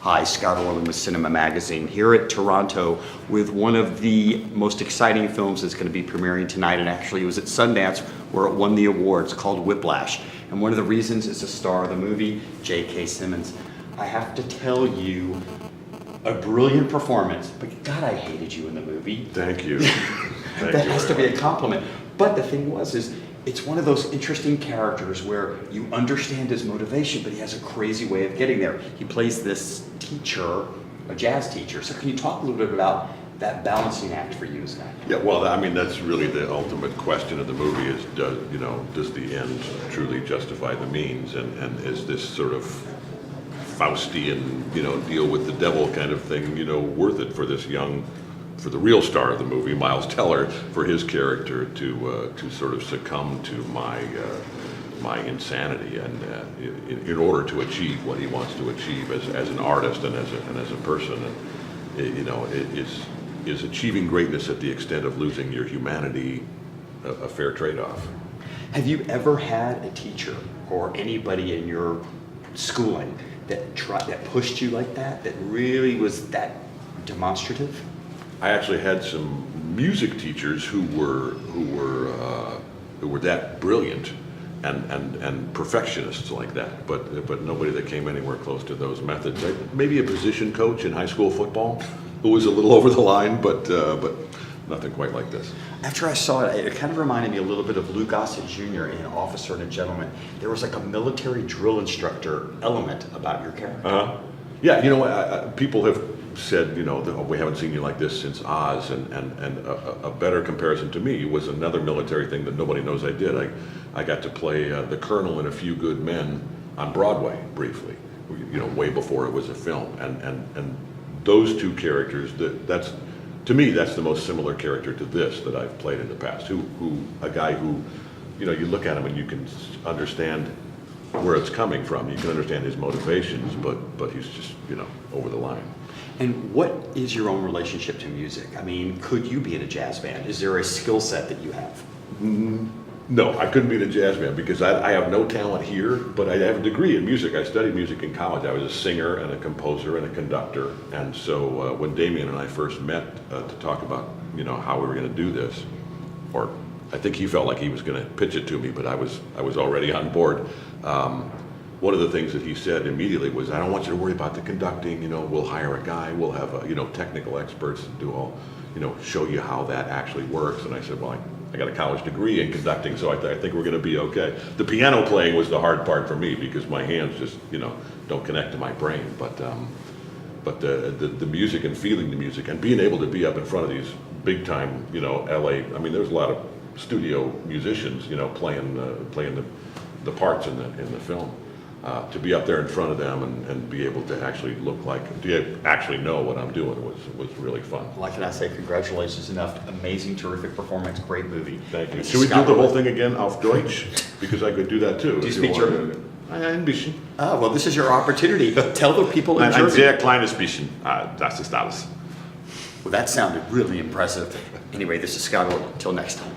Hi, Scott Orlin with CINEMA-Magazin here at Toronto with one of the most exciting films that's going to be premiering tonight, and actually it was at Sundance where it won the awards, called Whiplash. And one of the reasons is the star of the movie, J.K. Simmons. I have to tell you, a brilliant performance, but God, I hated you in the movie. Thank you. That has to be a compliment. But the thing is it's one of those interesting characters where you understand his motivation, but he has a crazy way of getting there. He plays this teacher, a jazz teacher. So can you talk a little bit about that balancing act for you, Scott? Yeah, well, I mean, that's really the ultimate question of the movie is, does the end truly justify the means? And is this sort of Faustian, deal with the devil kind of thing, worth it for this for the real star of the movie, Miles Teller, for his character to sort of succumb to my insanity, and in order to achieve what he wants to achieve as an artist and as a person, and is achieving greatness at the extent of losing your humanity a fair trade-off? Have you ever had a teacher or anybody in your schooling that pushed you like that really was that demonstrative? I actually had some music teachers who were that brilliant and perfectionists like that, but nobody that came anywhere close to those methods. Maybe a position coach in high school football who was a little over the line, but nothing quite like this. After I saw it, it kind of reminded me a little bit of Lou Gossett Jr. in Officer and a Gentleman. There was like a military drill instructor element about your character. Yeah, people have said, we haven't seen you like this since Oz, and a better comparison to me was another military thing that nobody knows I did. I got to play the Colonel in A Few Good Men on Broadway briefly, way before it was a film, and those two characters, that's to me, that's the most similar character to this that I've played in the past. A guy who, you look at him and you can understand where it's coming from. You can understand his motivations, but he's just, over the line. And what is your own relationship to music? I mean, could you be in a jazz band? Is there a skill set that you have? No, I couldn't be in a jazz band because I have no talent here, but I have a degree in music. I studied music in college. I was a singer and a composer and a conductor. And so when Damien and I first met to talk about, how we were going to do this, or I think he felt like he was going to pitch it to me, but I was already on board. One of the things that he said immediately was, I don't want you to worry about the conducting, we'll hire a guy, we'll have, technical experts to do all, show you how that actually works. And I said, well, I got a college degree in conducting, so I think we're going to be okay. The piano playing was the hard part for me because my hands just, don't connect to my brain. But the music and feeling the music and being able to be up in front of these big time, LA, I mean, there's a lot of studio musicians, playing the parts in the film. To be up there in front of them and be able to actually actually know what I'm doing was really fun. Well, I cannot say congratulations enough. Amazing, terrific performance, great movie. Thank you. Should we do the whole thing again auf Deutsch? Because I could do that too. Do you speak German? Ein bisschen. Ah, well, this is your opportunity. Tell the people in Germany. Ein sehr kleines bisschen. Das ist alles. Well, that sounded really impressive. Anyway, this is Scott Orlin. Until next time.